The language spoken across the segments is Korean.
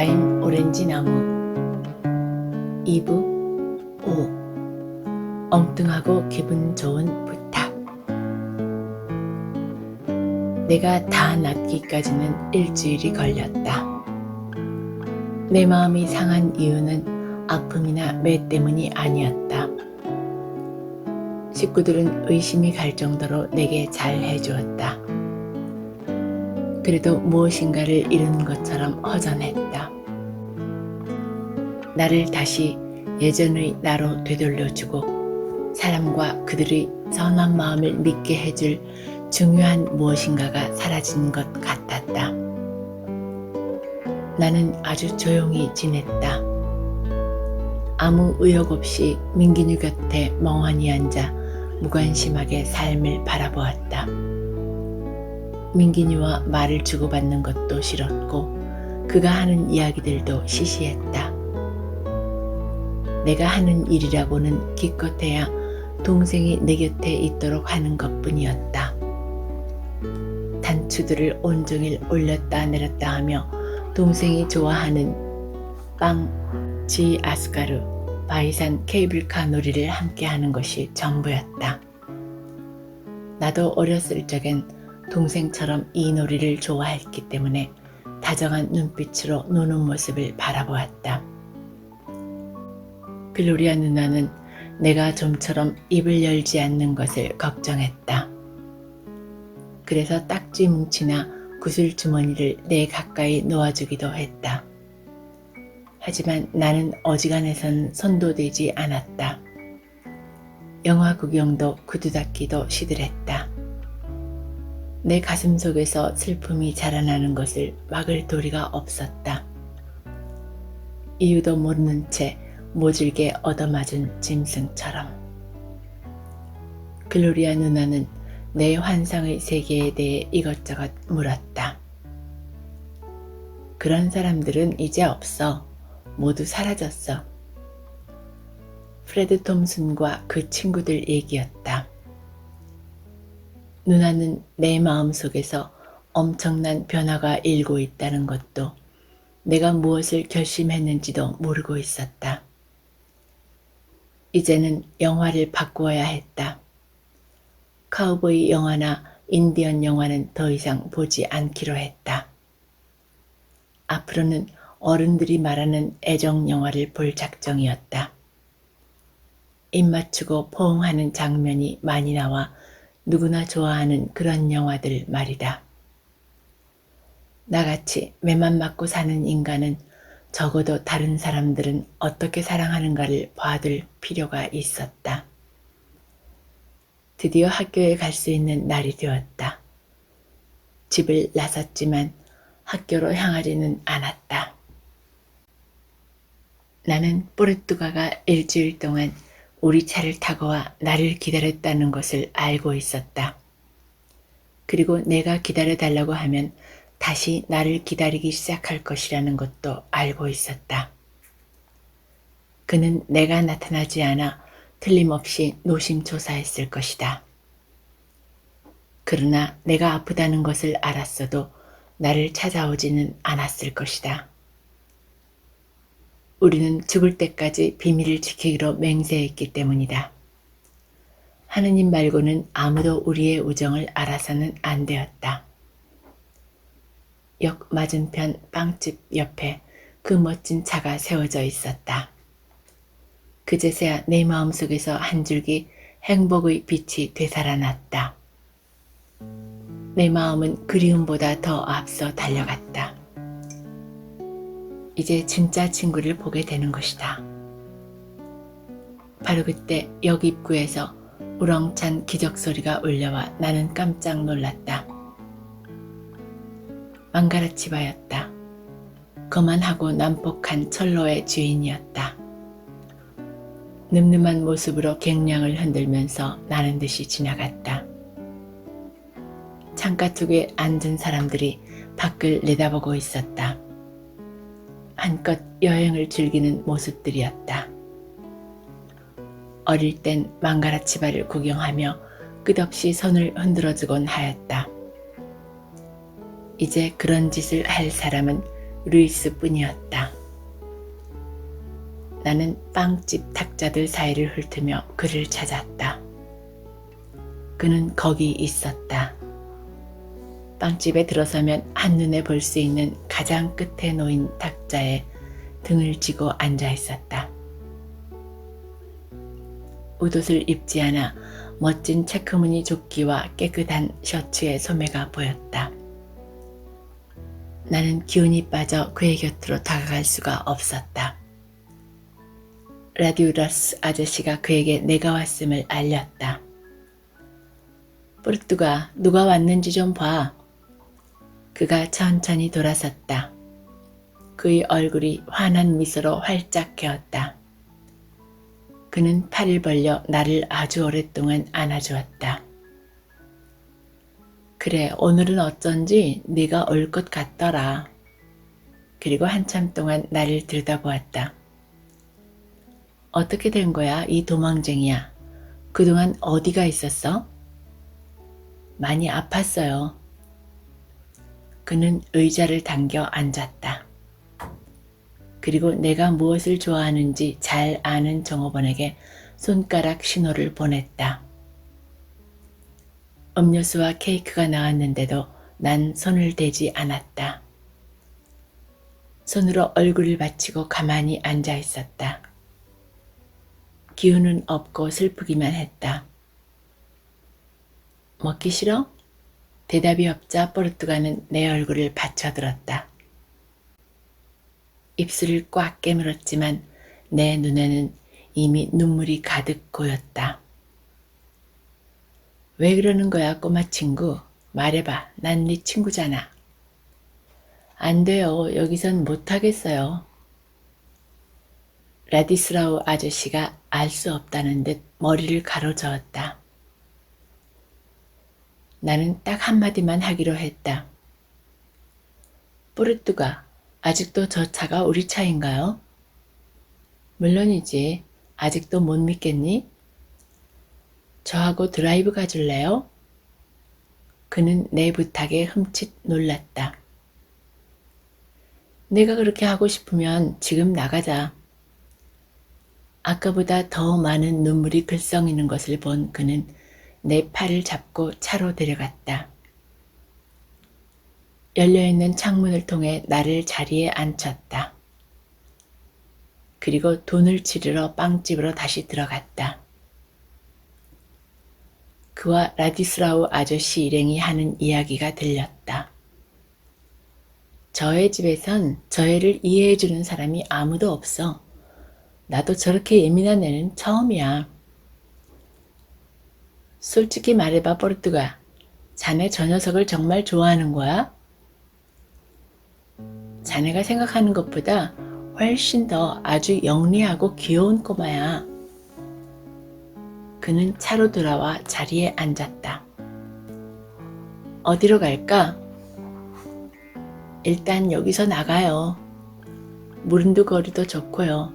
라임 오렌지 나무 2부 5 엉뚱하고 기분 좋은 부탁. 내가 다 낫기까지는 일주일이 걸렸다. 내 마음이 상한 이유는 아픔이나 매 때문이 아니었다. 식구들은 의심이 갈 정도로 내게 잘 해주었다. 그래도 무엇인가를 잃은 것처럼 허전했다. 나를 다시 예전의 나로 되돌려주고 사람과 그들의 선한 마음을 믿게 해줄 중요한 무엇인가가 사라진 것 같았다. 나는 아주 조용히 지냈다. 아무 의욕 없이 민기뉴 곁에 멍하니 앉아 무관심하게 삶을 바라보았다. 민기뉴와 말을 주고받는 것도 싫었고 그가 하는 이야기들도 시시했다. 내가 하는 일이라고는 기껏해야 동생이 내 곁에 있도록 하는 것뿐이었다. 단추들을 온종일 올렸다 내렸다 하며 동생이 좋아하는 빵, 지 아스가르, 바이산 케이블카 놀이를 함께 하는 것이 전부였다. 나도 어렸을 적엔 동생처럼 이 놀이를 좋아했기 때문에 다정한 눈빛으로 노는 모습을 바라보았다. 글로리아 누나는 내가 좀처럼 입을 열지 않는 것을 걱정했다. 그래서 딱지 뭉치나 구슬 주머니를 내 가까이 놓아주기도 했다. 하지만 나는 어지간해선 손도 대지 않았다. 영화 구경도 구두 닦기도 시들했다. 내 가슴 속에서 슬픔이 자라나는 것을 막을 도리가 없었다. 이유도 모르는 채 모질게 얻어맞은 짐승처럼. 글로리아 누나는 내 환상의 세계에 대해 이것저것 물었다. 그런 사람들은 이제 없어. 모두 사라졌어. 프레드 톰슨과 그 친구들 얘기였다. 누나는 내 마음속에서 엄청난 변화가 일고 있다는 것도 내가 무엇을 결심했는지도 모르고 있었다. 이제는 영화를 바꾸어야 했다. 카우보이 영화나 인디언 영화는 더 이상 보지 않기로 했다. 앞으로는 어른들이 말하는 애정 영화를 볼 작정이었다. 입 맞추고 포옹하는 장면이 많이 나와 누구나 좋아하는 그런 영화들 말이다. 나같이 매만 맞고 사는 인간은 적어도 다른 사람들은 어떻게 사랑하는가를 봐둘 필요가 있었다. 드디어 학교에 갈 수 있는 날이 되었다. 집을 나섰지만 학교로 향하지는 않았다. 나는 포르투가가 일주일 동안 우리 차를 타고 와 나를 기다렸다는 것을 알고 있었다. 그리고 내가 기다려달라고 하면 다시 나를 기다리기 시작할 것이라는 것도 알고 있었다. 그는 내가 나타나지 않아 틀림없이 노심초사했을 것이다. 그러나 내가 아프다는 것을 알았어도 나를 찾아오지는 않았을 것이다. 우리는 죽을 때까지 비밀을 지키기로 맹세했기 때문이다. 하느님 말고는 아무도 우리의 우정을 알아서는 안 되었다. 역 맞은편 빵집 옆에 그 멋진 차가 세워져 있었다. 그제서야 내 마음속에서 한 줄기 행복의 빛이 되살아났다. 내 마음은 그리움보다 더 앞서 달려갔다. 이제 진짜 친구를 보게 되는 것이다. 바로 그때 역 입구에서 우렁찬 기적소리가 울려와 나는 깜짝 놀랐다. 망가라치바였다. 거만하고 난폭한 철로의 주인이었다. 늠름한 모습으로 갱량을 흔들면서 나는 듯이 지나갔다. 창가 쪽에 앉은 사람들이 밖을 내다보고 있었다. 한껏 여행을 즐기는 모습들이었다. 어릴 땐 망가라치바를 구경하며 끝없이 손을 흔들어주곤 하였다. 이제 그런 짓을 할 사람은 루이스뿐이었다. 나는 빵집 탁자들 사이를 훑으며 그를 찾았다. 그는 거기 있었다. 빵집에 들어서면 한눈에 볼 수 있는 가장 끝에 놓인 탁자에 등을 지고 앉아 있었다. 웃옷을 입지 않아 멋진 체크무늬 조끼와 깨끗한 셔츠의 소매가 보였다. 나는 기운이 빠져 그의 곁으로 다가갈 수가 없었다. 라디우러스 아저씨가 그에게 내가 왔음을 알렸다. 뽀르뚜가 누가 왔는지 좀 봐. 그가 천천히 돌아섰다. 그의 얼굴이 환한 미소로 활짝 개었다. 그는 팔을 벌려 나를 아주 오랫동안 안아주었다. 그래, 오늘은 어쩐지 네가 올 것 같더라. 그리고 한참 동안 나를 들여다보았다. 어떻게 된 거야, 이 도망쟁이야? 그동안 어디가 있었어? 많이 아팠어요. 그는 의자를 당겨 앉았다. 그리고 내가 무엇을 좋아하는지 잘 아는 종업원에게 손가락 신호를 보냈다. 음료수와 케이크가 나왔는데도 난 손을 대지 않았다. 손으로 얼굴을 받치고 가만히 앉아 있었다. 기운은 없고 슬프기만 했다. 먹기 싫어? 대답이 없자 뽀르뚜가는 내 얼굴을 받쳐들었다. 입술을 꽉 깨물었지만 내 눈에는 이미 눈물이 가득 고였다. 왜 그러는 거야, 꼬마 친구? 말해봐. 난 네 친구잖아. 안 돼요. 여기선 못하겠어요. 라디스라우 아저씨가 알 수 없다는 듯 머리를 가로저었다. 나는 딱 한마디만 하기로 했다. 뽀르뚜가, 아직도 저 차가 우리 차인가요? 물론이지. 아직도 못 믿겠니? 저하고 드라이브 가줄래요? 그는 내 부탁에 흠칫 놀랐다. 내가 그렇게 하고 싶으면 지금 나가자. 아까보다 더 많은 눈물이 글썽이는 것을 본 그는 내 팔을 잡고 차로 데려갔다. 열려있는 창문을 통해 나를 자리에 앉혔다. 그리고 돈을 치르러 빵집으로 다시 들어갔다. 그와 라디스라우 아저씨 일행이 하는 이야기가 들렸다. 저의 집에선 저 애를 이해해주는 사람이 아무도 없어. 나도 저렇게 예민한 애는 처음이야. 솔직히 말해봐, 뽀르뚜가. 자네 저 녀석을 정말 좋아하는 거야? 자네가 생각하는 것보다 훨씬 더 아주 영리하고 귀여운 꼬마야. 그는 차로 돌아와 자리에 앉았다. 어디로 갈까? 일단 여기서 나가요. 무른두 거리도 좋고요.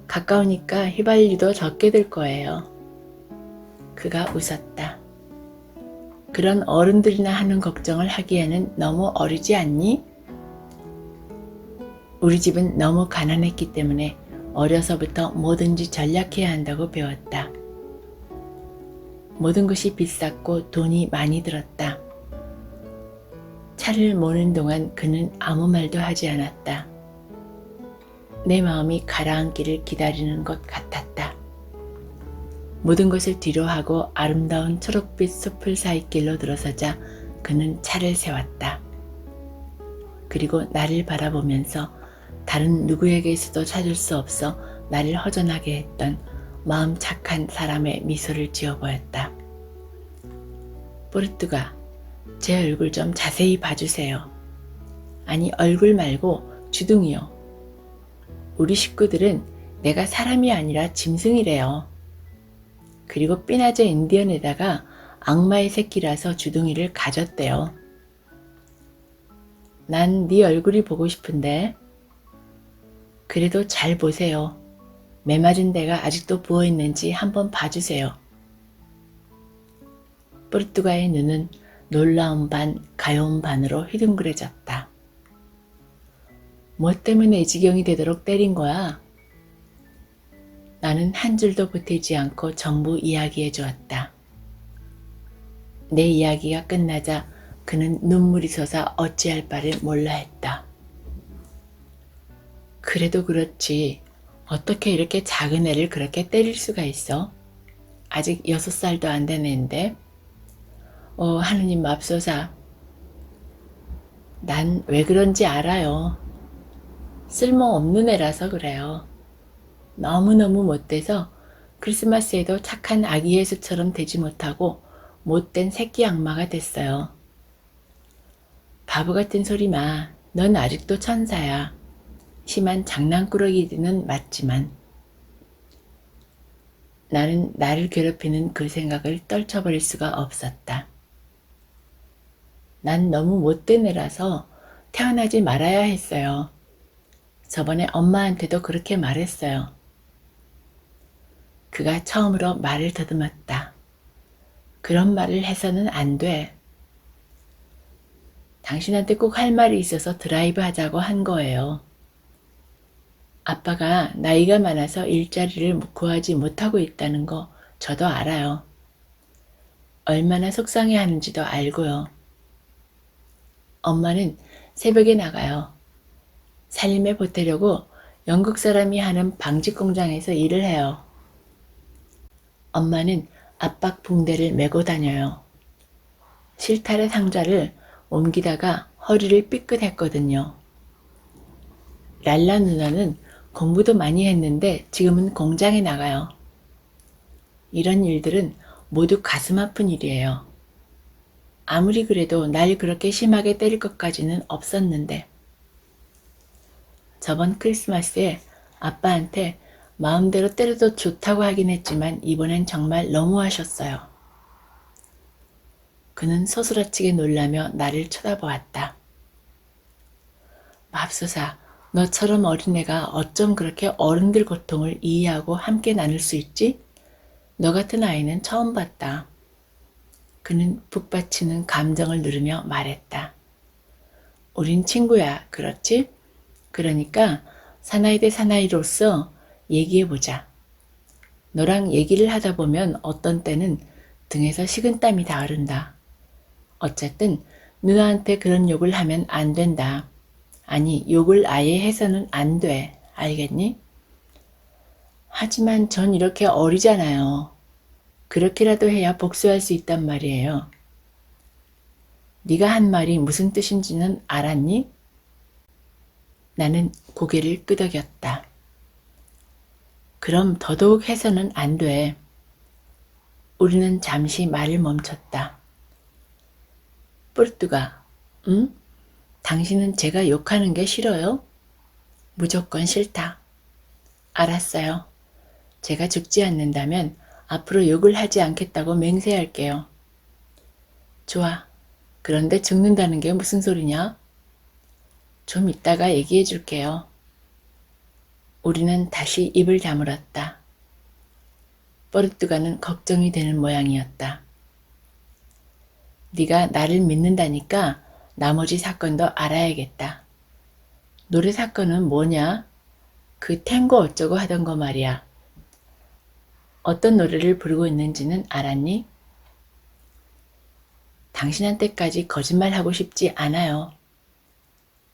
가까우니까 휘발유도 적게 들 거예요. 그가 웃었다. 그런 어른들이나 하는 걱정을 하기에는 너무 어리지 않니? 우리 집은 너무 가난했기 때문에 어려서부터 뭐든지 전략해야 한다고 배웠다. 모든 것이 비쌌고 돈이 많이 들었다. 차를 모는 동안 그는 아무 말도 하지 않았다. 내 마음이 가라앉기를 기다리는 것 같았다. 모든 것을 뒤로하고 아름다운 초록빛 숲을 사이길로 들어서자 그는 차를 세웠다. 그리고 나를 바라보면서 다른 누구에게서도 찾을 수 없어 나를 허전하게 했던 마음 착한 사람의 미소를 지어 보였다. 뽀르뚜가, 제 얼굴 좀 자세히 봐주세요. 아니, 얼굴 말고 주둥이요. 우리 식구들은 내가 사람이 아니라 짐승이래요. 그리고 삐나제 인디언에다가 악마의 새끼라서 주둥이를 가졌대요. 난 네 얼굴이 보고 싶은데. 그래도 잘 보세요. 매 맞은 데가 아직도 부어있는지 한번 봐주세요. 뽀르뚜가의 눈은 놀라운 반 가여운 반으로 휘둥그레졌다. 뭐 때문에 이 지경이 되도록 때린 거야? 나는 한 줄도 보태지 않고 전부 이야기해 주었다. 내 이야기가 끝나자 그는 눈물이 솟아 어찌할 바를 몰라 했다. 그래도 그렇지. 어떻게 이렇게 작은 애를 그렇게 때릴 수가 있어? 아직 6살도 안 된 애인데. 하느님 맙소사. 난 왜 그런지 알아요. 쓸모없는 애라서 그래요. 너무너무 못돼서 크리스마스에도 착한 아기 예수처럼 되지 못하고 못된 새끼 악마가 됐어요. 바보 같은 소리 마. 넌 아직도 천사야. 심한 장난꾸러기는 맞지만. 나는 나를 괴롭히는 그 생각을 떨쳐버릴 수가 없었다. 난 너무 못된 애라서 태어나지 말아야 했어요. 저번에 엄마한테도 그렇게 말했어요. 그가 처음으로 말을 더듬었다. 그런 말을 해서는 안 돼. 당신한테 꼭 할 말이 있어서 드라이브 하자고 한 거예요. 아빠가 나이가 많아서 일자리를 구하지 못하고 있다는 거 저도 알아요. 얼마나 속상해 하는지도 알고요. 엄마는 새벽에 나가요. 살림에 보태려고 영국 사람이 하는 방직 공장에서 일을 해요. 엄마는 압박 붕대를 메고 다녀요. 실타래 상자를 옮기다가 허리를 삐끗했거든요. 랄라 누나는 공부도 많이 했는데 지금은 공장에 나가요. 이런 일들은 모두 가슴 아픈 일이에요. 아무리 그래도 날 그렇게 심하게 때릴 것까지는 없었는데. 저번 크리스마스에 아빠한테 마음대로 때려도 좋다고 하긴 했지만 이번엔 정말 너무하셨어요. 그는 소스라치게 놀라며 나를 쳐다보았다. 맙소사, 너처럼 어린애가 어쩜 그렇게 어른들 고통을 이해하고 함께 나눌 수 있지? 너 같은 아이는 처음 봤다. 그는 북받치는 감정을 누르며 말했다. 우린 친구야, 그렇지? 그러니까 사나이 대 사나이로서 얘기해보자. 너랑 얘기를 하다 보면 어떤 때는 등에서 식은땀이 다 흐른다. 어쨌든 누나한테 그런 욕을 하면 안 된다. 아니, 욕을 아예 해서는 안 돼. 알겠니? 하지만 전 이렇게 어리잖아요. 그렇게라도 해야 복수할 수 있단 말이에요. 네가 한 말이 무슨 뜻인지는 알았니? 나는 고개를 끄덕였다. 그럼 더더욱 해서는 안 돼. 우리는 잠시 말을 멈췄다. 뿔뚜가, 응? 당신은 제가 욕하는 게 싫어요? 무조건 싫다. 알았어요. 제가 죽지 않는다면 앞으로 욕을 하지 않겠다고 맹세할게요. 좋아. 그런데 죽는다는 게 무슨 소리냐? 좀 이따가 얘기해 줄게요. 우리는 다시 입을 다물었다. 뽀르뚜가는 걱정이 되는 모양이었다. 네가 나를 믿는다니까 나머지 사건도 알아야겠다. 노래 사건은 뭐냐? 그 탱고 어쩌고 하던 거 말이야. 어떤 노래를 부르고 있는지는 알았니? 당신한테까지 거짓말하고 싶지 않아요.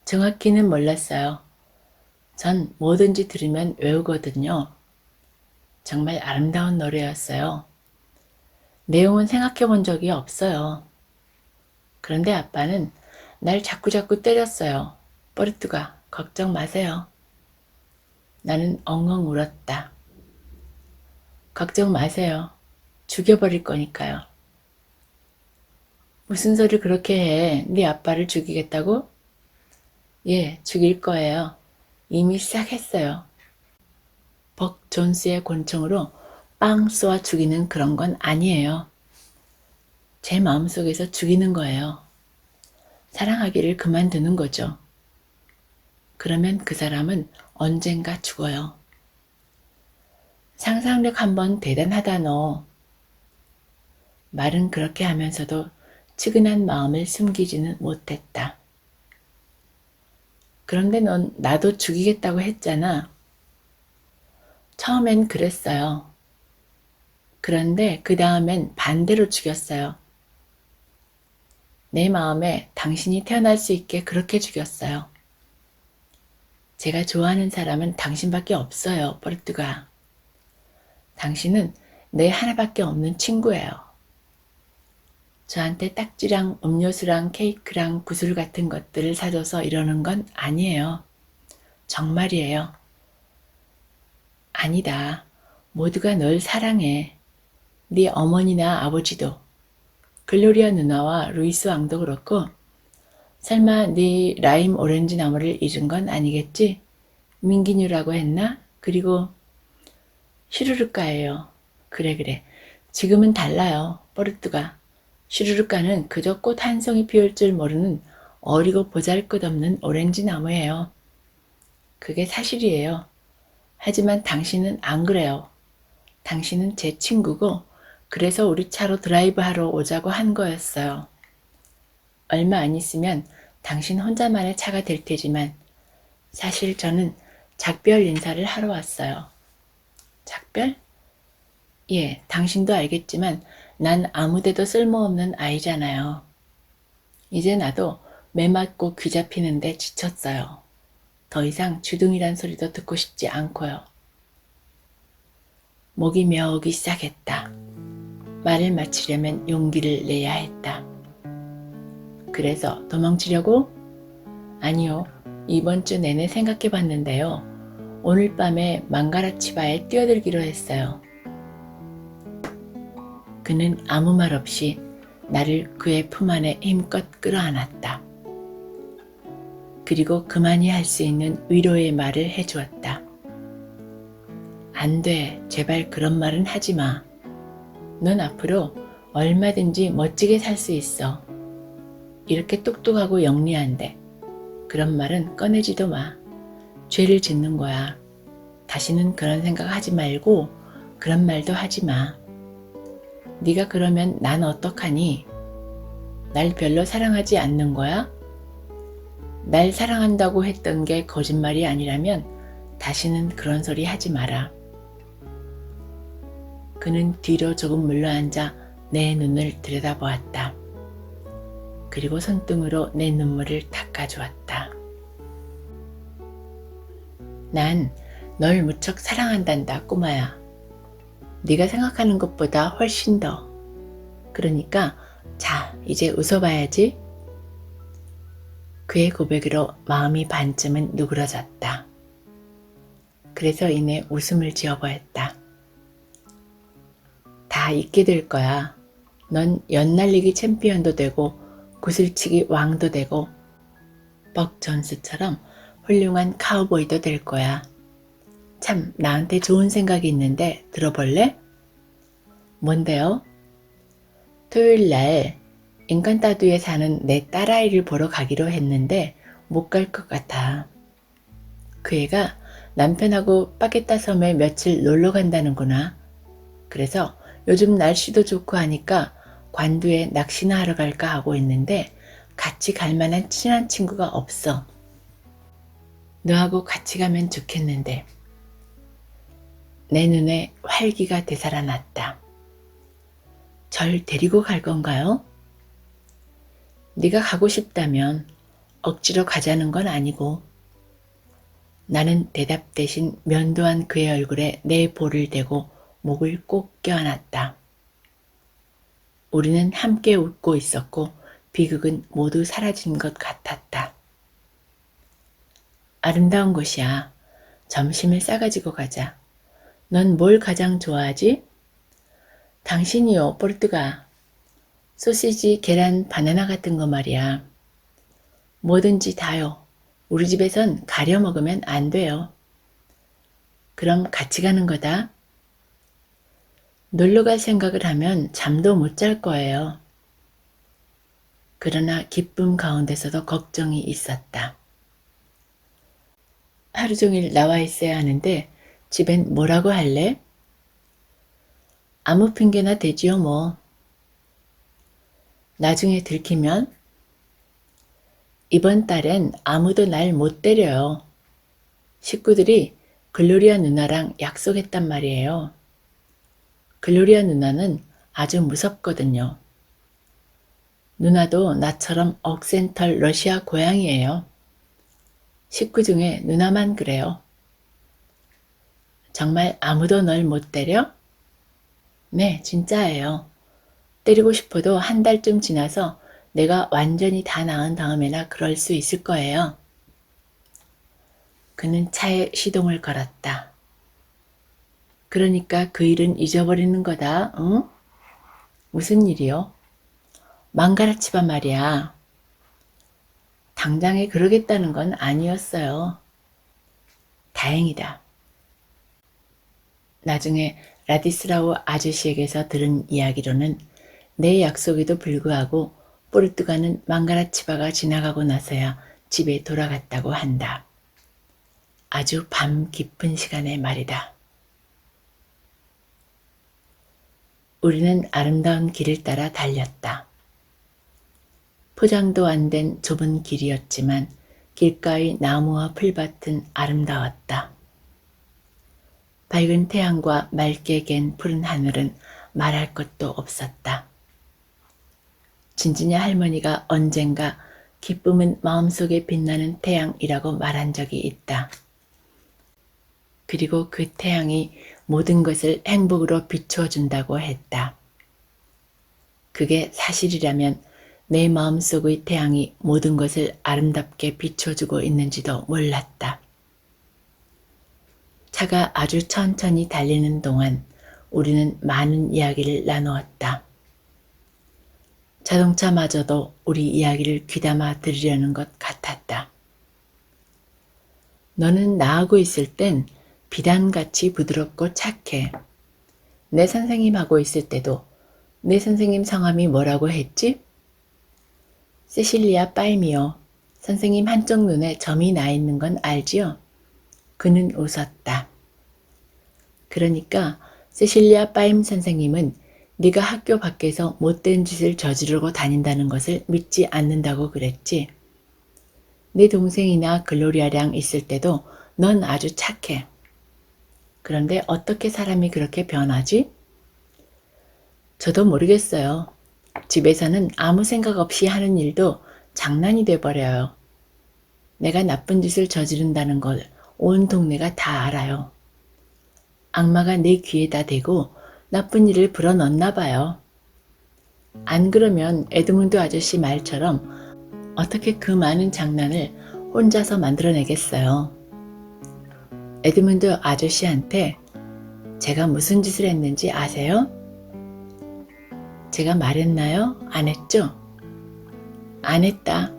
정확히는 몰랐어요. 전 뭐든지 들으면 외우거든요. 정말 아름다운 노래였어요. 내용은 생각해 본 적이 없어요. 그런데 아빠는 날 자꾸자꾸 때렸어요. 뽀르뚜가, 걱정 마세요. 나는 엉엉 울었다. 걱정 마세요. 죽여버릴 거니까요. 무슨 소리를 그렇게 해? 네 아빠를 죽이겠다고? 예, 죽일 거예요. 이미 시작했어요. 벅 존스의 권총으로 빵 쏘아 죽이는 그런 건 아니에요. 제 마음속에서 죽이는 거예요. 사랑하기를 그만두는 거죠. 그러면 그 사람은 언젠가 죽어요. 상상력 한번 대단하다 너. 말은 그렇게 하면서도 측은한 마음을 숨기지는 못했다. 그런데 넌 나도 죽이겠다고 했잖아. 처음엔 그랬어요. 그런데 그 다음엔 반대로 죽였어요. 내 마음에 당신이 태어날 수 있게 그렇게 죽였어요. 제가 좋아하는 사람은 당신밖에 없어요, 포르투가. 당신은 내 하나밖에 없는 친구예요. 저한테 딱지랑 음료수랑 케이크랑 구슬 같은 것들을 사줘서 이러는 건 아니에요. 정말이에요. 아니다. 모두가 널 사랑해. 네 어머니나 아버지도. 글로리아 누나와 루이스 왕도 그렇고 설마 네 라임 오렌지 나무를 잊은 건 아니겠지? 민기뉴라고 했나? 그리고 슈르르까예요. 그래. 지금은 달라요. 포르투가. 슈르르까는 그저 꽃 한 송이 피울 줄 모르는 어리고 보잘것없는 오렌지 나무예요. 그게 사실이에요. 하지만 당신은 안 그래요. 당신은 제 친구고 그래서 우리 차로 드라이브하러 오자고 한 거였어요. 얼마 안 있으면 당신 혼자만의 차가 될 테지만 사실 저는 작별 인사를 하러 왔어요. 작별? 예, 당신도 알겠지만 난 아무데도 쓸모없는 아이잖아요. 이제 나도 매 맞고 귀 잡히는데 지쳤어요. 더 이상 주둥이란 소리도 듣고 싶지 않고요. 목이 메어오기 시작했다. 말을 마치려면 용기를 내야 했다. 그래서 도망치려고? 아니요. 이번 주 내내 생각해 봤는데요. 오늘 밤에 망가라치바에 뛰어들기로 했어요. 그는 아무 말 없이 나를 그의 품 안에 힘껏 끌어안았다. 그리고 그만이 할 수 있는 위로의 말을 해주었다. 안 돼. 제발 그런 말은 하지 마. 넌 앞으로 얼마든지 멋지게 살 수 있어. 이렇게 똑똑하고 영리한데 그런 말은 꺼내지도 마. 죄를 짓는 거야. 다시는 그런 생각 하지 말고 그런 말도 하지 마. 네가 그러면 난 어떡하니? 날 별로 사랑하지 않는 거야? 날 사랑한다고 했던 게 거짓말이 아니라면 다시는 그런 소리 하지 마라. 그는 뒤로 조금 물러앉아 내 눈을 들여다보았다. 그리고 손등으로 내 눈물을 닦아주었다. 난 널 무척 사랑한단다, 꼬마야. 네가 생각하는 것보다 훨씬 더. 그러니까 자, 이제 웃어봐야지. 그의 고백으로 마음이 반쯤은 누그러졌다. 그래서 이내 웃음을 지어보았다. 다 잊게 될 거야. 넌 연날리기 챔피언도 되고 구슬치기 왕도 되고 벅 존스처럼 훌륭한 카우보이도 될 거야. 참, 나한테 좋은 생각이 있는데 들어볼래? 뭔데요? 토요일 날 인칸타두에 사는 내 딸아이를 보러 가기로 했는데 못 갈 것 같아. 그 애가 남편하고 빠게타 섬에 며칠 놀러 간다는구나. 그래서 요즘 날씨도 좋고 하니까 관두에 낚시나 하러 갈까 하고 있는데 같이 갈 만한 친한 친구가 없어. 너하고 같이 가면 좋겠는데. 내 눈에 활기가 되살아났다. 절 데리고 갈 건가요? 네가 가고 싶다면 억지로 가자는 건 아니고. 나는 대답 대신 면도한 그의 얼굴에 내 볼을 대고 목을 꼭 껴안았다. 우리는 함께 웃고 있었고 비극은 모두 사라진 것 같았다. 아름다운 곳이야. 점심을 싸가지고 가자. 넌 뭘 가장 좋아하지? 당신이요, 포르투가. 소시지, 계란, 바나나 같은 거 말이야. 뭐든지 다요. 우리 집에선 가려 먹으면 안 돼요. 그럼 같이 가는 거다. 놀러 갈 생각을 하면 잠도 못 잘 거예요. 그러나 기쁨 가운데서도 걱정이 있었다. 하루 종일 나와 있어야 하는데 집엔 뭐라고 할래? 아무 핑계나 대지요 뭐. 나중에 들키면? 이번 달엔 아무도 날 못 때려요. 식구들이 글로리아 누나랑 약속했단 말이에요. 글로리아 누나는 아주 무섭거든요. 누나도 나처럼 억센털 러시아 고양이에요. 식구 중에 누나만 그래요. 정말 아무도 널 못 때려? 네, 진짜예요. 때리고 싶어도 한 달쯤 지나서 내가 완전히 다 나은 다음에나 그럴 수 있을 거예요. 그는 차에 시동을 걸었다. 그러니까 그 일은 잊어버리는 거다, 응? 무슨 일이요? 망가라치바 말이야. 당장에 그러겠다는 건 아니었어요. 다행이다. 나중에 라디스라우 아저씨에게서 들은 이야기로는 내 약속에도 불구하고 포르투갈은 망가라치바가 지나가고 나서야 집에 돌아갔다고 한다. 아주 밤 깊은 시간의 말이다. 우리는 아름다운 길을 따라 달렸다. 포장도 안 된 좁은 길이었지만 길가의 나무와 풀밭은 아름다웠다. 밝은 태양과 맑게 갠 푸른 하늘은 말할 것도 없었다. 진진이 할머니가 언젠가 기쁨은 마음속에 빛나는 태양이라고 말한 적이 있다. 그리고 그 태양이 모든 것을 행복으로 비추어준다고 했다. 그게 사실이라면 내 마음속의 태양이 모든 것을 아름답게 비춰주고 있는지도 몰랐다. 차가 아주 천천히 달리는 동안 우리는 많은 이야기를 나누었다. 자동차마저도 우리 이야기를 귀담아 들으려는 것 같았다. 너는 나하고 있을 땐 비단같이 부드럽고 착해. 내 선생님하고 있을 때도 내 선생님 성함이 뭐라고 했지? 세실리아 빨미요. 선생님 한쪽 눈에 점이 나 있는 건 알지요? 그는 웃었다. 그러니까 세실리아 빠임 선생님은 네가 학교 밖에서 못된 짓을 저지르고 다닌다는 것을 믿지 않는다고 그랬지. 내 동생이나 글로리아랑 있을 때도 넌 아주 착해. 그런데 어떻게 사람이 그렇게 변하지? 저도 모르겠어요. 집에서는 아무 생각 없이 하는 일도 장난이 돼버려요. 내가 나쁜 짓을 저지른다는 걸 온 동네가 다 알아요. 악마가 내 귀에다 대고 나쁜 일을 불어넣나 봐요. 안 그러면 에드문드 아저씨 말처럼 어떻게 그 많은 장난을 혼자서 만들어내겠어요. 에드문드 아저씨한테 제가 무슨 짓을 했는지 아세요? 제가 말했나요? 안 했죠? 안 했다.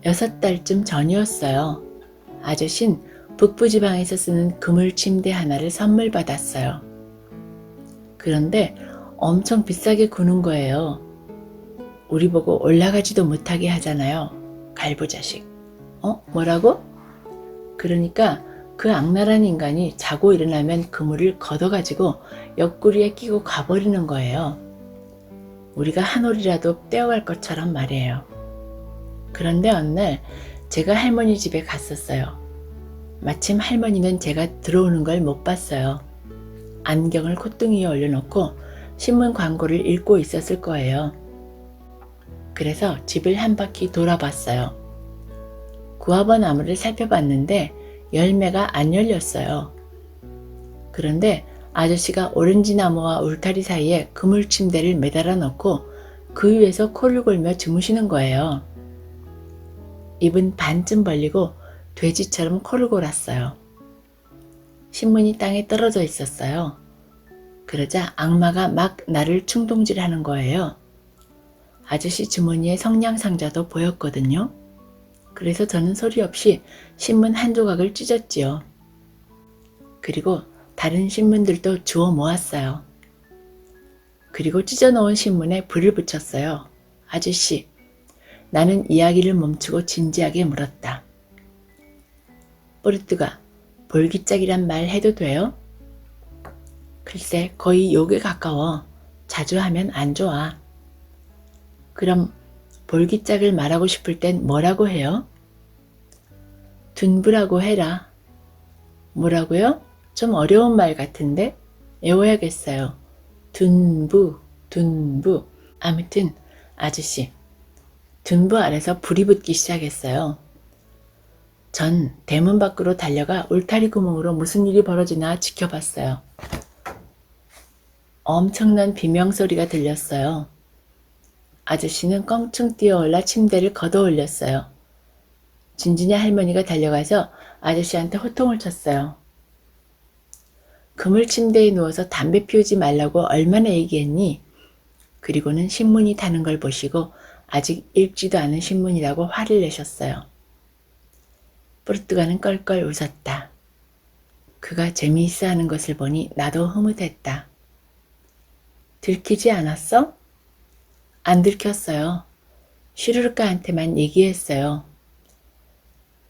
6달쯤 전이었어요. 아저씨는 북부지방에서 쓰는 그물 침대 하나를 선물 받았어요. 그런데 엄청 비싸게 구는 거예요. 우리 보고 올라가지도 못하게 하잖아요. 갈부자식. 뭐라고? 그러니까 그 악랄한 인간이 자고 일어나면 그물을 걷어가지고 옆구리에 끼고 가버리는 거예요. 우리가 한 올이라도 떼어갈 것처럼 말이에요. 그런데 어느 날 제가 할머니 집에 갔었어요. 마침 할머니는 제가 들어오는 걸 못 봤어요. 안경을 콧등이에 올려놓고 신문 광고를 읽고 있었을 거예요. 그래서 집을 한 바퀴 돌아봤어요. 구아버 나무를 살펴봤는데 열매가 안 열렸어요. 그런데 아저씨가 오렌지 나무와 울타리 사이에 그물 침대를 매달아 놓고 그 위에서 코를 골며 주무시는 거예요. 입은 반쯤 벌리고 돼지처럼 코를 골았어요. 신문이 땅에 떨어져 있었어요. 그러자 악마가 막 나를 충동질하는 거예요. 아저씨 주머니에 성냥상자도 보였거든요. 그래서 저는 소리 없이 신문 한 조각을 찢었지요. 그리고 다른 신문들도 주워 모았어요. 그리고 찢어놓은 신문에 불을 붙였어요. 아저씨, 나는 이야기를 멈추고 진지하게 물었다. 포르투가, 볼기짝이란 말 해도 돼요? 글쎄, 거의 욕에 가까워. 자주 하면 안 좋아. 그럼 볼기짝을 말하고 싶을 땐 뭐라고 해요? 둔부라고 해라. 뭐라고요? 좀 어려운 말 같은데? 외워야겠어요. 둔부, 둔부. 아무튼 아저씨, 둔부 아래서 불이 붙기 시작했어요. 전 대문 밖으로 달려가 울타리 구멍으로 무슨 일이 벌어지나 지켜봤어요. 엄청난 비명소리가 들렸어요. 아저씨는 껑충 뛰어올라 침대를 걷어 올렸어요. 진진이 할머니가 달려가서 아저씨한테 호통을 쳤어요. 그물 침대에 누워서 담배 피우지 말라고 얼마나 얘기했니? 그리고는 신문이 타는 걸 보시고 아직 읽지도 않은 신문이라고 화를 내셨어요. 포르투갈은 껄껄 웃었다. 그가 재미있어하는 것을 보니 나도 흐뭇했다. 들키지 않았어? 안 들켰어요. 슈르르카한테만 얘기했어요.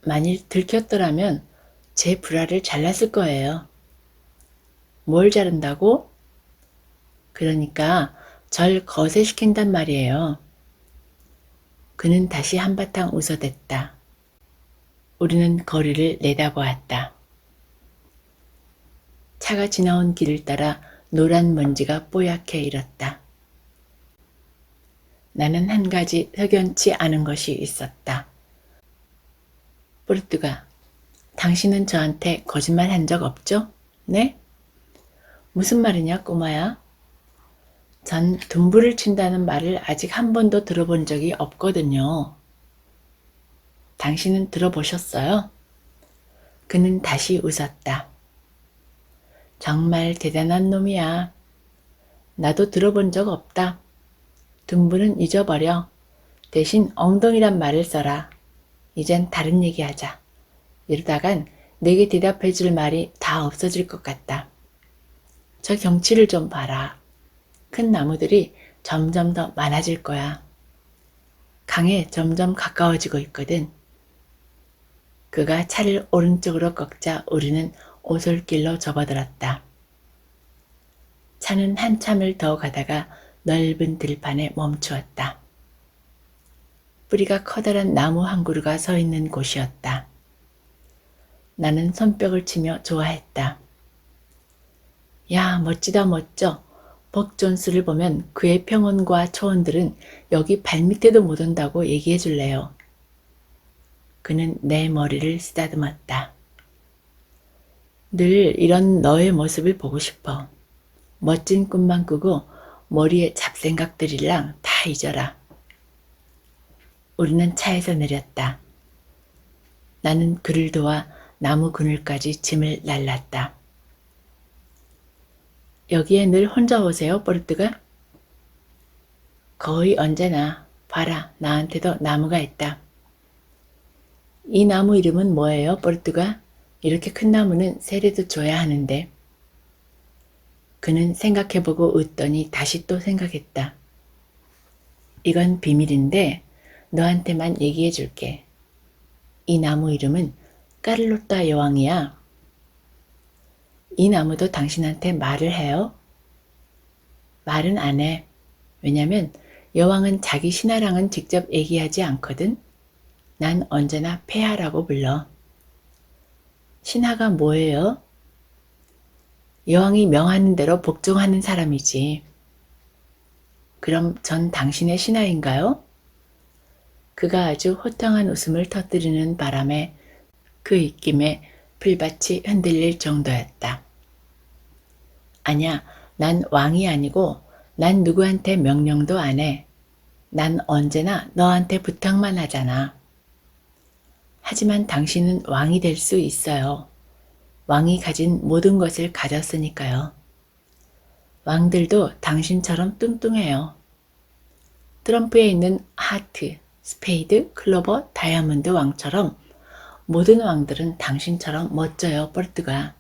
만일 들켰더라면 제 브라를 잘랐을 거예요. 뭘 자른다고? 그러니까 절 거세시킨단 말이에요. 그는 다시 한바탕 웃어댔다. 우리는 거리를 내다보았다. 차가 지나온 길을 따라 노란 먼지가 뽀얗게 일었다. 나는 한 가지 석연치 않은 것이 있었다. 포르투가, 당신은 저한테 거짓말 한 적 없죠? 네? 무슨 말이냐, 꼬마야? 전 둔부를 친다는 말을 아직 한 번도 들어본 적이 없거든요. 당신은 들어보셨어요? 그는 다시 웃었다. 정말 대단한 놈이야. 나도 들어본 적 없다. 둔부는 잊어버려. 대신 엉덩이란 말을 써라. 이젠 다른 얘기하자. 이러다간 내게 대답해 줄 말이 다 없어질 것 같다. 저 경치를 좀 봐라. 큰 나무들이 점점 더 많아질 거야. 강에 점점 가까워지고 있거든. 그가 차를 오른쪽으로 꺾자 우리는 오솔길로 접어들었다. 차는 한참을 더 가다가 넓은 들판에 멈추었다. 뿌리가 커다란 나무 한 그루가 서 있는 곳이었다. 나는 손뼉을 치며 좋아했다. 야, 멋지다 멋져. 벅 존스를 보면 그의 평원과 초원들은 여기 발밑에도 못 온다고 얘기해 줄래요. 그는 내 머리를 쓰다듬었다. 늘 이런 너의 모습을 보고 싶어. 멋진 꿈만 꾸고 머리에 잡생각들이랑 다 잊어라. 우리는 차에서 내렸다. 나는 그를 도와 나무 그늘까지 짐을 날랐다. 여기에 늘 혼자 오세요, 포르투가? 거의 언제나. 봐라, 나한테도 나무가 있다. 이 나무 이름은 뭐예요, 포르투가? 이렇게 큰 나무는 세례도 줘야 하는데. 그는 생각해보고 웃더니 다시 또 생각했다. 이건 비밀인데 너한테만 얘기해 줄게. 이 나무 이름은 까를로타 여왕이야. 이 나무도 당신한테 말을 해요? 말은 안 해. 왜냐면 여왕은 자기 신하랑은 직접 얘기하지 않거든. 난 언제나 폐하라고 불러. 신하가 뭐예요? 여왕이 명하는 대로 복종하는 사람이지. 그럼 전 당신의 신하인가요? 그가 아주 호탕한 웃음을 터뜨리는 바람에 그 입김에 풀밭이 흔들릴 정도였다. 아냐, 난 왕이 아니고 난 누구한테 명령도 안 해. 난 언제나 너한테 부탁만 하잖아. 하지만 당신은 왕이 될 수 있어요. 왕이 가진 모든 것을 가졌으니까요. 왕들도 당신처럼 뚱뚱해요. 트럼프에 있는 하트, 스페이드, 클로버, 다이아몬드 왕처럼 모든 왕들은 당신처럼 멋져요, 포르투가.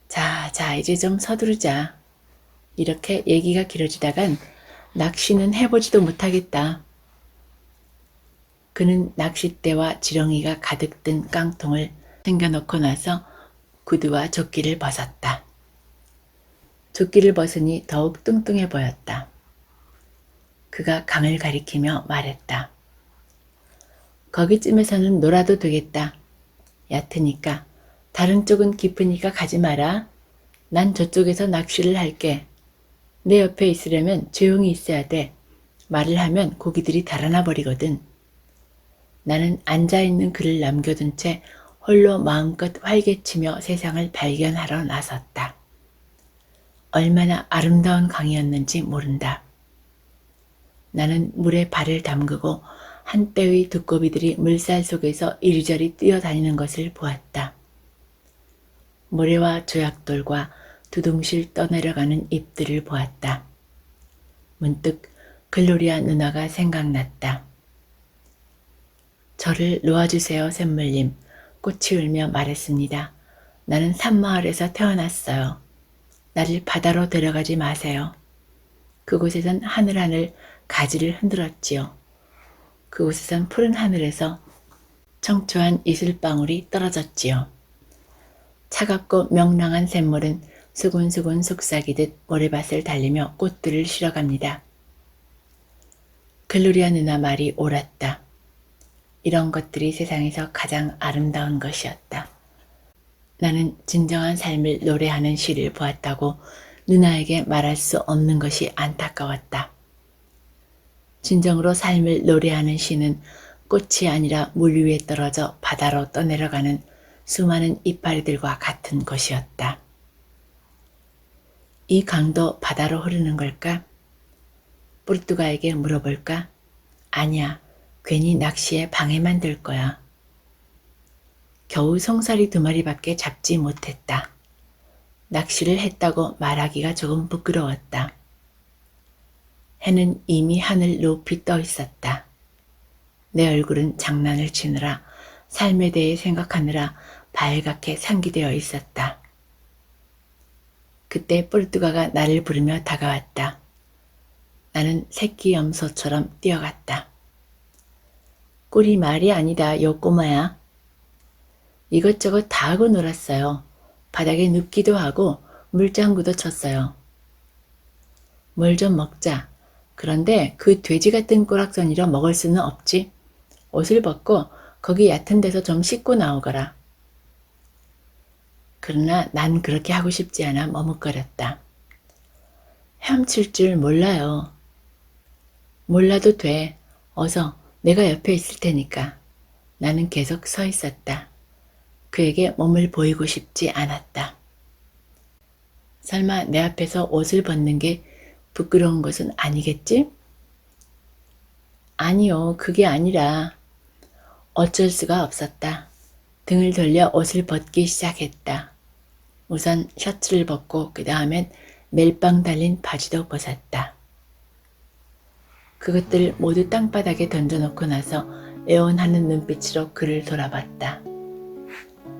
자, 이제 좀 서두르자. 이렇게 얘기가 길어지다간 낚시는 해보지도 못하겠다. 그는 낚싯대와 지렁이가 가득 든 깡통을 챙겨놓고 나서 구두와 조끼를 벗었다. 조끼를 벗으니 더욱 뚱뚱해 보였다. 그가 강을 가리키며 말했다. 거기쯤에서는 놀아도 되겠다. 얕으니까. 다른 쪽은 깊으니까 가지 마라. 난 저쪽에서 낚시를 할게. 내 옆에 있으려면 조용히 있어야 돼. 말을 하면 고기들이 달아나 버리거든. 나는 앉아있는 그를 남겨둔 채 홀로 마음껏 활개치며 세상을 발견하러 나섰다. 얼마나 아름다운 강이었는지 모른다. 나는 물에 발을 담그고 한때의 두꺼비들이 물살 속에서 이리저리 뛰어다니는 것을 보았다. 모래와 조약돌과 두둥실 떠내려가는 잎들을 보았다. 문득 글로리아 누나가 생각났다. 저를 놓아주세요, 샘물님. 꽃이 울며 말했습니다. 나는 산마을에서 태어났어요. 나를 바다로 데려가지 마세요. 그곳에선 하늘하늘 가지를 흔들었지요. 그곳에선 푸른 하늘에서 청초한 이슬방울이 떨어졌지요. 차갑고 명랑한 샘물은 수군수군 속삭이듯 모래밭을 달리며 꽃들을 실어갑니다. 글로리아 누나 말이 옳았다. 이런 것들이 세상에서 가장 아름다운 것이었다. 나는 진정한 삶을 노래하는 시를 보았다고 누나에게 말할 수 없는 것이 안타까웠다. 진정으로 삶을 노래하는 시는 꽃이 아니라 물 위에 떨어져 바다로 떠내려가는 수많은 이파리들과 같은 것이었다. 이 강도 바다로 흐르는 걸까? 뽀르뚜가에게 물어볼까? 아니야, 괜히 낚시에 방해만 될 거야. 겨우 송사리 2마리밖에 잡지 못했다. 낚시를 했다고 말하기가 조금 부끄러웠다. 해는 이미 하늘 높이 떠 있었다. 내 얼굴은 장난을 치느라 삶에 대해 생각하느라 발갛게 상기되어 있었다. 그때 뽀르뚜가가 나를 부르며 다가왔다. 나는 새끼 염소처럼 뛰어갔다. 꿀이 말이 아니다, 요 꼬마야. 이것저것 다 하고 놀았어요. 바닥에 눕기도 하고 물장구도 쳤어요. 뭘 좀 먹자. 그런데 그 돼지 같은 꼬락서니로 먹을 수는 없지. 옷을 벗고 거기 얕은 데서 좀 씻고 나오거라. 그러나 난 그렇게 하고 싶지 않아 머뭇거렸다. 헤엄칠 줄 몰라요. 몰라도 돼. 어서, 내가 옆에 있을 테니까. 나는 계속 서 있었다. 그에게 몸을 보이고 싶지 않았다. 설마 내 앞에서 옷을 벗는 게 부끄러운 것은 아니겠지? 아니요, 그게 아니라 어쩔 수가 없었다. 등을 돌려 옷을 벗기 시작했다. 우선 셔츠를 벗고 그 다음엔 멜빵 달린 바지도 벗었다. 그것들 모두 땅바닥에 던져놓고 나서 애원하는 눈빛으로 그를 돌아봤다.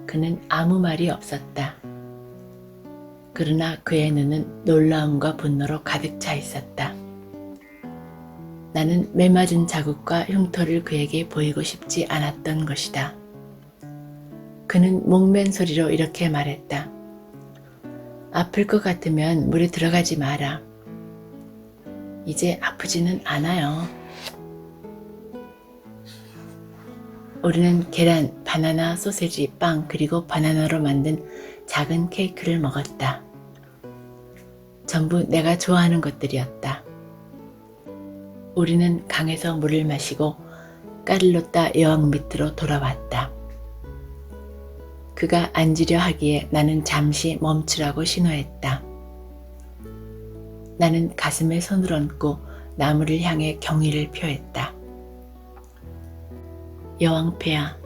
그는 아무 말이 없었다. 그러나 그의 눈은 놀라움과 분노로 가득 차 있었다. 나는 매맞은 자국과 흉터를 그에게 보이고 싶지 않았던 것이다. 그는 목맨 소리로 이렇게 말했다. 아플 것 같으면 물에 들어가지 마라. 이제 아프지는 않아요. 우리는 계란, 바나나, 소세지, 빵 그리고 바나나로 만든 작은 케이크를 먹었다. 전부 내가 좋아하는 것들이었다. 우리는 강에서 물을 마시고 까를로따 여왕 밑으로 돌아왔다. 그가 앉으려 하기에 나는 잠시 멈추라고 신호했다. 나는 가슴에 손을 얹고 나무를 향해 경의를 표했다. 여왕폐하,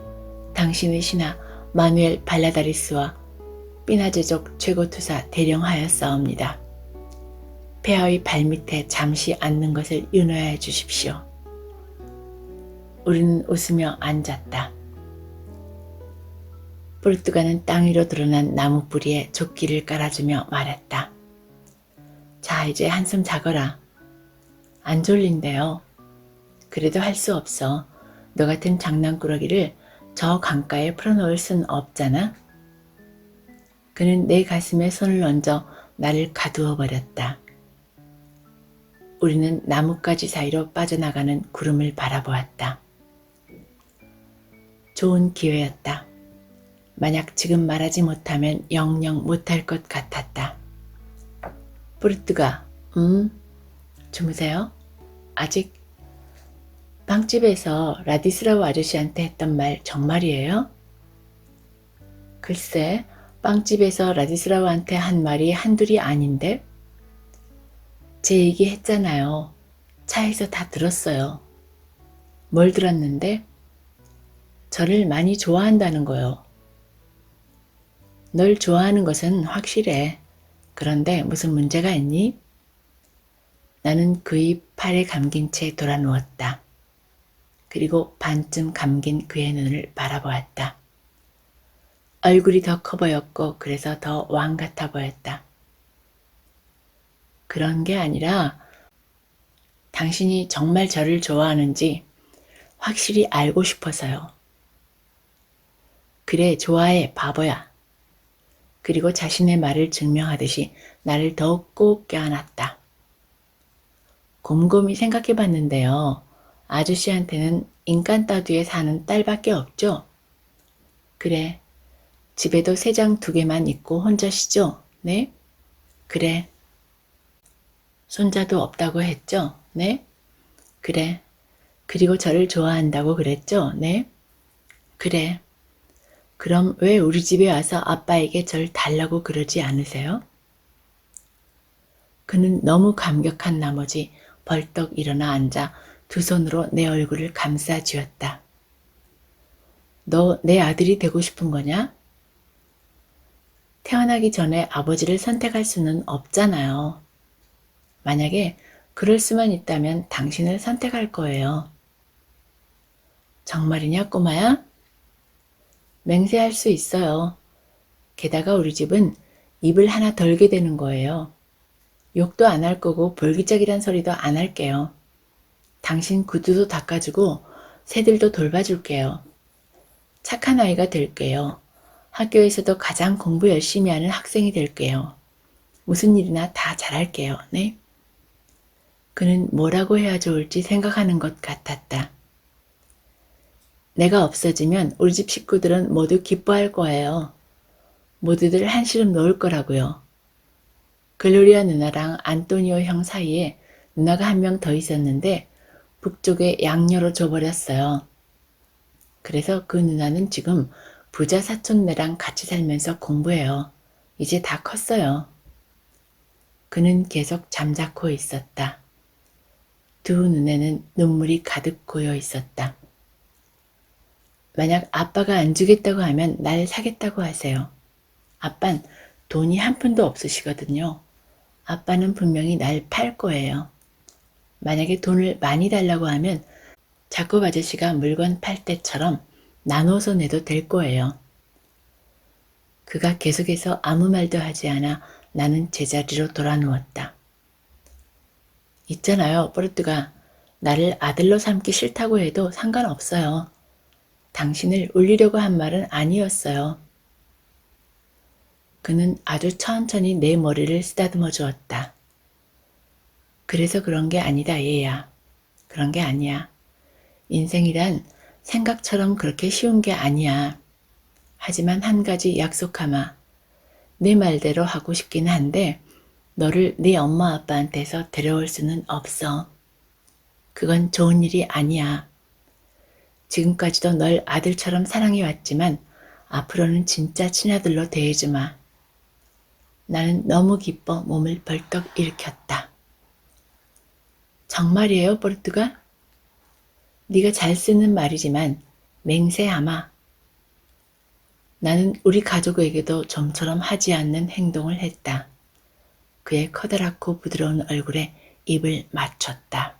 당신의 신하 마누엘 발라다리스와 삐나제족 최고투사 대령하였사옵니다. 폐하의 발밑에 잠시 앉는 것을 윤호해 주십시오. 우리는 웃으며 앉았다. 뽀르뚜가는 땅 위로 드러난 나무 뿌리에 조끼를 깔아주며 말했다. 자, 이제 한숨 자거라. 안 졸린대요. 그래도 할 수 없어. 너 같은 장난꾸러기를 저 강가에 풀어놓을 순 없잖아. 그는 내 가슴에 손을 얹어 나를 가두어 버렸다. 우리는 나뭇가지 사이로 빠져나가는 구름을 바라보았다. 좋은 기회였다. 만약 지금 말하지 못하면 영영 못할 것 같았다. 브루트가 주무세요? 아직? 빵집에서 라디스라우 아저씨한테 했던 말 정말이에요? 글쎄, 빵집에서 라디스라우한테 한 말이 한둘이 아닌데? 제 얘기 했잖아요. 차에서 다 들었어요. 뭘 들었는데? 저를 많이 좋아한다는 거요. 널 좋아하는 것은 확실해. 그런데 무슨 문제가 있니? 나는 그의 팔에 감긴 채 돌아 누웠다. 그리고 반쯤 감긴 그의 눈을 바라보았다. 얼굴이 더 커 보였고 그래서 더 왕 같아 보였다. 그런 게 아니라 당신이 정말 저를 좋아하는지 확실히 알고 싶어서요. 그래, 좋아해, 바보야. 그리고 자신의 말을 증명하듯이 나를 더욱 꼭 껴안았다. 곰곰이 생각해 봤는데요. 아저씨한테는 인간따두에 사는 딸밖에 없죠? 그래. 집에도 새장 2개만 있고 혼자시죠? 네? 그래. 손자도 없다고 했죠? 네? 그래. 그리고 저를 좋아한다고 그랬죠? 네? 그래. 그럼 왜 우리 집에 와서 아빠에게 절 달라고 그러지 않으세요? 그는 너무 감격한 나머지 벌떡 일어나 앉아 두 손으로 내 얼굴을 감싸 쥐었다. 너 내 아들이 되고 싶은 거냐? 태어나기 전에 아버지를 선택할 수는 없잖아요. 만약에 그럴 수만 있다면 당신을 선택할 거예요. 정말이냐, 꼬마야? 맹세할 수 있어요. 게다가 우리 집은 입을 하나 덜게 되는 거예요. 욕도 안 할 거고 볼기짝이란 소리도 안 할게요. 당신 구두도 닦아주고 새들도 돌봐줄게요. 착한 아이가 될게요. 학교에서도 가장 공부 열심히 하는 학생이 될게요. 무슨 일이나 다 잘할게요. 네? 그는 뭐라고 해야 좋을지 생각하는 것 같았다. 내가 없어지면 우리 집 식구들은 모두 기뻐할 거예요. 모두들 한시름 놓을 거라고요. 글로리아 누나랑 안토니오 형 사이에 누나가 한 명 더 있었는데 북쪽에 양녀로 줘버렸어요. 그래서 그 누나는 지금 부자 사촌네랑 같이 살면서 공부해요. 이제 다 컸어요. 그는 계속 잠자코 있었다. 두 눈에는 눈물이 가득 고여 있었다. 만약 아빠가 안 주겠다고 하면 날 사겠다고 하세요. 아빤 돈이 한 푼도 없으시거든요. 아빠는 분명히 날 팔 거예요. 만약에 돈을 많이 달라고 하면 자코b 아저씨가 물건 팔 때처럼 나눠서 내도 될 거예요. 그가 계속해서 아무 말도 하지 않아 나는 제자리로 돌아 누웠다. 있잖아요, 포르투가. 나를 아들로 삼기 싫다고 해도 상관없어요. 당신을 울리려고 한 말은 아니었어요. 그는 아주 천천히 내 머리를 쓰다듬어 주었다. 그래서 그런 게 아니다, 얘야. 그런 게 아니야. 인생이란 생각처럼 그렇게 쉬운 게 아니야. 하지만 한 가지 약속하마. 내 말대로 하고 싶긴 한데 너를 네 엄마 아빠한테서 데려올 수는 없어. 그건 좋은 일이 아니야. 지금까지도 널 아들처럼 사랑해왔지만 앞으로는 진짜 친아들로 대해주마. 나는 너무 기뻐 몸을 벌떡 일으켰다. 정말이에요, 포르투가? 네가 잘 쓰는 말이지만 맹세하마. 나는 우리 가족에게도 좀처럼 하지 않는 행동을 했다. 그의 커다랗고 부드러운 얼굴에 입을 맞췄다.